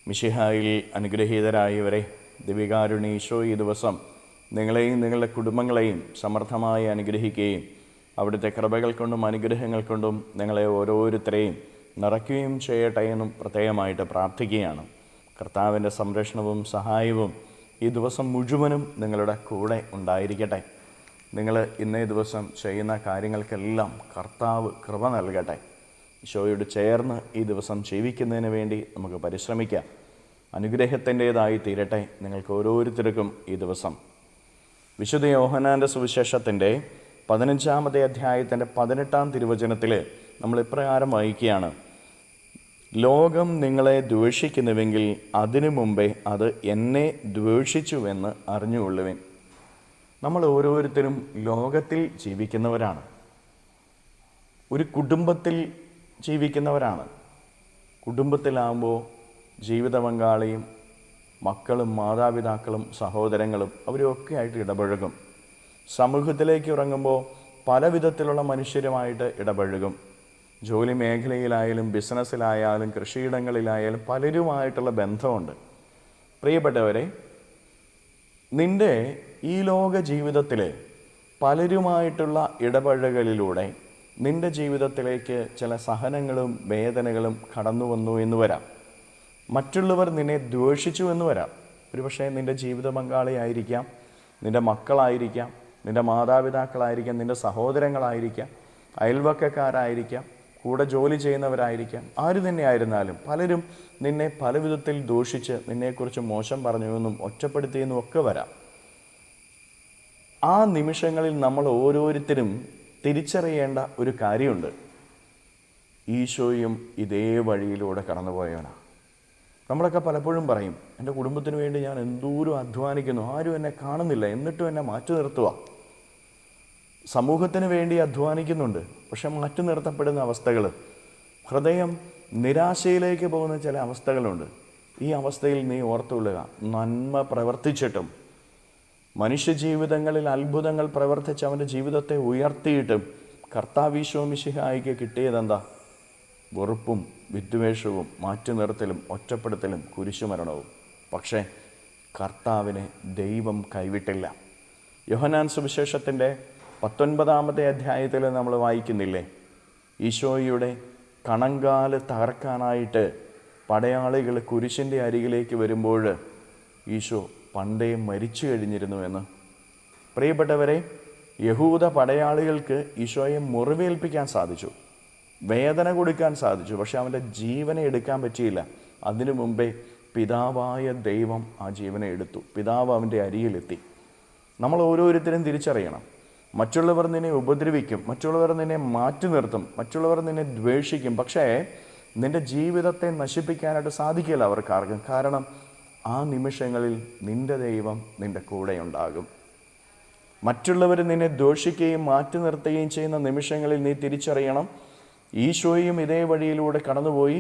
മിശിഹായിൽ അനുഗ്രഹീതരായവരെ, ദിവികാരുണ്യ ഈശോ ഈ ദിവസം നിങ്ങളെയും നിങ്ങളുടെ കുടുംബങ്ങളെയും സമർത്ഥമായി അനുഗ്രഹിക്കുകയും അവിടുത്തെ കൃപകൾ കൊണ്ടും അനുഗ്രഹങ്ങൾ കൊണ്ടും നിങ്ങളെ ഓരോരുത്തരെയും നിറയ്ക്കുകയും ചെയ്യട്ടെ എന്നും പ്രത്യേകമായിട്ട് പ്രാർത്ഥിക്കുകയാണ്. കർത്താവിൻ്റെ സംരക്ഷണവും സഹായവും ഈ ദിവസം മുഴുവനും നിങ്ങളുടെ കൂടെ ഉണ്ടായിരിക്കട്ടെ. നിങ്ങൾ ഇന്നേ ദിവസം ചെയ്യുന്ന കാര്യങ്ങൾക്കെല്ലാം കർത്താവ് കൃപ നൽകട്ടെ. ഈശോയോട് ചേർന്ന് ഈ ദിവസം ജീവിക്കുന്നതിന് വേണ്ടി നമുക്ക് പരിശ്രമിക്കാം. അനുഗ്രഹത്തിൻ്റേതായി തീരട്ടെ നിങ്ങൾക്ക് ഓരോരുത്തർക്കും ഈ ദിവസം. വിശുദ്ധ യോഹന്നാൻ്റെ സുവിശേഷത്തിൻ്റെ 15-ാമത്തെ അധ്യായത്തിൻ്റെ 18-ാം തിരുവചനത്തിൽ നമ്മൾ ഇപ്രകാരം വായിക്കുകയാണ്: ലോകം നിങ്ങളെ ദ്വേഷിക്കുന്നുവെങ്കിൽ അതിനു മുമ്പേ അത് എന്നെ ദ്വേഷിച്ചുവെന്ന് അറിഞ്ഞുകൊള്ളുവിൻ. നമ്മൾ ഓരോരുത്തരും ലോകത്തിൽ ജീവിക്കുന്നവരാണ്, ഒരു കുടുംബത്തിൽ ജീവിക്കുന്നവരാണ്. കുടുംബത്തിലാകുമ്പോൾ ജീവിത പങ്കാളിയും മക്കളും മാതാപിതാക്കളും സഹോദരങ്ങളും അവരൊക്കെ ആയിട്ട് ഇടപഴകും. സമൂഹത്തിലേക്ക് ഇറങ്ങുമ്പോൾ പല വിധത്തിലുള്ള മനുഷ്യരുമായിട്ട് ഇടപഴകും. ജോലി മേഖലയിലായാലും ബിസിനസ്സിലായാലും കൃഷിയിടങ്ങളിലായാലും പലരുമായിട്ടുള്ള ബന്ധമുണ്ട്. പ്രിയപ്പെട്ടവരെ, നിൻ്റെ ഈ ലോക ജീവിതത്തിൽ പലരുമായിട്ടുള്ള ഇടപഴകലിലൂടെ നിൻ്റെ ജീവിതത്തിലേക്ക് ചില സഹനങ്ങളും വേദനകളും കടന്നു വന്നു എന്ന് വരാം. മറ്റുള്ളവർ നിന്നെ ദ്വേഷിച്ചു എന്ന് വരാം. ഒരുപക്ഷെ നിൻ്റെ ജീവിത പങ്കാളിയായിരിക്കാം, നിൻ്റെ മക്കളായിരിക്കാം, നിൻ്റെ മാതാപിതാക്കളായിരിക്കാം, നിൻ്റെ സഹോദരങ്ങളായിരിക്കാം, അയൽവക്കക്കാരായിരിക്കാം, കൂടെ ജോലി ചെയ്യുന്നവരായിരിക്കാം. ആര് തന്നെ ആയിരുന്നാലും പലരും നിന്നെ പല വിധത്തിൽ ദൂഷിച്ച് നിന്നെക്കുറിച്ച് മോശം പറഞ്ഞുവെന്നും ഒറ്റപ്പെടുത്തിയെന്നും ഒക്കെ വരാം. ആ നിമിഷങ്ങളിൽ നമ്മൾ ഓരോരുത്തരും തിരിച്ചറിയേണ്ട ഒരു കാര്യമുണ്ട്. ഈശോയും ഇതേ വഴിയിലൂടെ കടന്നുപോയവനാണ്. നമ്മളൊക്കെ പലപ്പോഴും പറയും, എൻ്റെ കുടുംബത്തിന് വേണ്ടി ഞാൻ എന്തോരം അധ്വാനിക്കുന്നു, ആരും എന്നെ കാണുന്നില്ല, എന്നിട്ടും എന്നെ മാറ്റി നിർത്തുക. സമൂഹത്തിന് വേണ്ടി അധ്വാനിക്കുന്നുണ്ട്, പക്ഷെ മാറ്റി നിർത്തപ്പെടുന്ന അവസ്ഥകൾ, ഹൃദയം നിരാശയിലേക്ക് പോകുന്ന ചില അവസ്ഥകളുണ്ട്. ഈ അവസ്ഥയിൽ നീ ഓർത്തുകൊള്ളുക, നന്മ പ്രവർത്തിച്ചിട്ടും മനുഷ്യജീവിതങ്ങളിൽ അത്ഭുതങ്ങൾ പ്രവർത്തിച്ച് അവൻ്റെ ജീവിതത്തെ ഉയർത്തിയിട്ടും കർത്താവ് ഈശോ മിശിഹായിക്ക് കിട്ടിയതെന്താ? വെറുപ്പും വിദ്വേഷവും മാറ്റി നിർത്തലും ഒറ്റപ്പെടുത്തലും കുരിശുമരണവും. പക്ഷേ കർത്താവിനെ ദൈവം കൈവിട്ടില്ല. യോഹന്നാൻ സുവിശേഷത്തിൻ്റെ 19-ാമത്തെ അധ്യായത്തിൽ നമ്മൾ വായിക്കുന്നില്ലേ, ഈശോയുടെ കണങ്കാല് തകർക്കാനായിട്ട് പടയാളികൾ കുരിശിൻ്റെ അരികിലേക്ക് വരുമ്പോൾ ഈശോ പണ്ടേ മരിച്ചു കഴിഞ്ഞിരുന്നുവെന്ന്. പ്രിയപ്പെട്ടവരെ, യഹൂദ പടയാളികൾക്ക് ഈശോയെ മുറിവേൽപ്പിക്കാൻ സാധിച്ചു, വേദന കൊടുക്കാൻ സാധിച്ചു, പക്ഷെ അവൻ്റെ ജീവനെ എടുക്കാൻ പറ്റിയില്ല. അതിനു മുമ്പേ പിതാവായ ദൈവം ആ ജീവനെ എടുത്തു. പിതാവ് അവൻ്റെ അരികിലെത്തി. നമ്മൾ ഓരോരുത്തരും തിരിച്ചറിയണം, മറ്റുള്ളവർ നിന്നെ ഉപദ്രവിക്കും, മറ്റുള്ളവർ നിന്നെ മാറ്റി നിർത്തും, മറ്റുള്ളവർ നിന്നെ ദ്വേഷിക്കും, പക്ഷേ നിൻ്റെ ജീവിതത്തെ നശിപ്പിക്കാനായിട്ട് സാധിക്കില്ല അവർക്കാർക്കും. കാരണം ആ നിമിഷങ്ങളിൽ നിൻ്റെ ദൈവം നിൻ്റെ കൂടെയുണ്ടാകും. മറ്റുള്ളവർ നിന്നെ ദോഷിക്കുകയും മാറ്റി നിർത്തുകയും ചെയ്യുന്ന നിമിഷങ്ങളിൽ നീ തിരിച്ചറിയണം, ഈശോയും ഇതേ വഴിയിലൂടെ കടന്നുപോയി.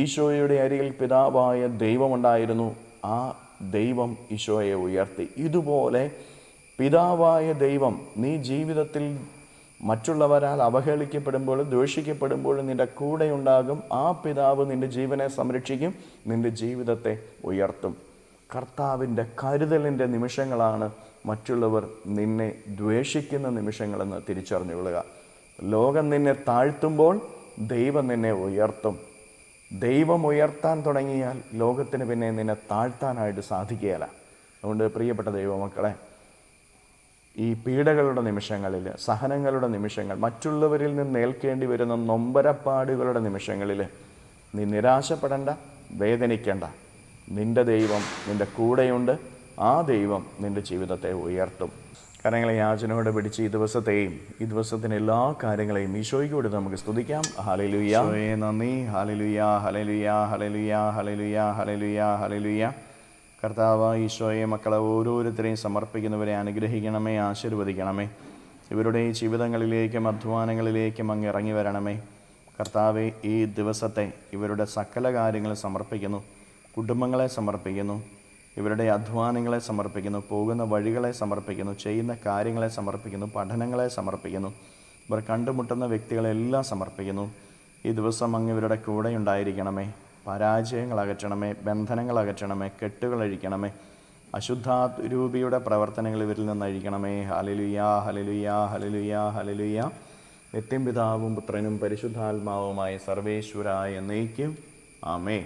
ഈശോയുടെ അരികിൽ പിതാവായ ദൈവമുണ്ടായിരുന്നു. ആ ദൈവം ഈശോയെ ഉയർത്തി. ഇതുപോലെ പിതാവായ ദൈവം നീ ജീവിതത്തിൽ മറ്റുള്ളവരാൽ അവഹേളിക്കപ്പെടുമ്പോൾ ദ്വേഷിക്കപ്പെടുമ്പോൾ നിൻ്റെ കൂടെ ഉണ്ടാകും. ആ പിതാവ് നിൻ്റെ ജീവനെ സംരക്ഷിക്കും, നിൻ്റെ ജീവിതത്തെ ഉയർത്തും. കർത്താവിൻ്റെ കരുതലിൻ്റെ നിമിഷങ്ങളാണ് മറ്റുള്ളവർ നിന്നെ ദ്വേഷിക്കുന്ന നിമിഷങ്ങളെന്ന് തിരിച്ചറിഞ്ഞുകൊള്ളുക. ലോകം നിന്നെ താഴ്ത്തുമ്പോൾ ദൈവം നിന്നെ ഉയർത്തും. ദൈവം ഉയർത്താൻ തുടങ്ങിയാൽ ലോകത്തിന് പിന്നെ നിന്നെ താഴ്ത്താനായിട്ട് സാധിക്കുകയില്ല. അതുകൊണ്ട് പ്രിയപ്പെട്ട ദൈവമക്കളെ, ഈ പീഡകളുടെ നിമിഷങ്ങളിൽ, സഹനങ്ങളുടെ നിമിഷങ്ങൾ, മറ്റുള്ളവരിൽ നിന്ന് ഏൽക്കേണ്ടി വരുന്ന നൊമ്പരപ്പാടുകളുടെ നിമിഷങ്ങളിൽ നീ നിരാശപ്പെടേണ്ട, വേദനിക്കേണ്ട. നിൻ്റെ ദൈവം നിൻ്റെ കൂടെയുണ്ട്. ആ ദൈവം നിൻ്റെ ജീവിതത്തെ ഉയർത്തും. കരങ്ങളെ യാചനയോടെ പിടിച്ച് ഈ ദിവസത്തെയും ഈ ദിവസത്തിന് എല്ലാ കാര്യങ്ങളെയും ഈശോയ്ക്കോട് നമുക്ക് സ്തുതിക്കാം. ഹല്ലേലൂയ, നന്ദി. ഹല്ലേലൂയ, ഹല്ലേലൂയ, ഹല്ലേലൂയ, ഹല്ലേലൂയ, ഹല്ലേലൂയ, ഹല്ലേലൂയ. കർത്താവ് ഈശോയെ മക്കളെ ഓരോരുത്തരെയും സമർപ്പിക്കുന്നവരെ അനുഗ്രഹിക്കണമേ, ആശീർവദിക്കണമേ. ഇവരുടെ ഈ ജീവിതങ്ങളിലേക്കും അധ്വാനങ്ങളിലേക്കും അങ്ങ് ഇറങ്ങി വരണമേ. കർത്താവെ, ഈ ദിവസത്തെ ഇവരുടെ സകല കാര്യങ്ങൾ സമർപ്പിക്കുന്നു. കുടുംബങ്ങളെ സമർപ്പിക്കുന്നു, ഇവരുടെ അധ്വാനങ്ങളെ സമർപ്പിക്കുന്നു, പോകുന്ന വഴികളെ സമർപ്പിക്കുന്നു, ചെയ്യുന്ന കാര്യങ്ങളെ സമർപ്പിക്കുന്നു, പഠനങ്ങളെ സമർപ്പിക്കുന്നു, ഇവർ കണ്ടുമുട്ടുന്ന വ്യക്തികളെല്ലാം സമർപ്പിക്കുന്നു. ഈ ദിവസം അങ്ങ് ഇവരുടെ കൂടെ ഉണ്ടായിരിക്കണമേ. പരാജയങ്ങൾ അകറ്റണമേ, ബന്ധനങ്ങൾ അകറ്റണമേ, കെട്ടുകൾ അഴിക്കണമേ, അശുദ്ധാരൂപിയുടെ പ്രവർത്തനങ്ങൾ ഇവരിൽ നിന്ന് അഴിക്കണമേ. ഹല്ലേലൂയ, ഹല്ലേലൂയ, ഹല്ലേലൂയ, ഹല്ലേലൂയ. നിത്യം പിതാവും പുത്രനും പരിശുദ്ധാത്മാവുമായ സർവേശ്വരായ എന്നേക്കും ആമേൻ.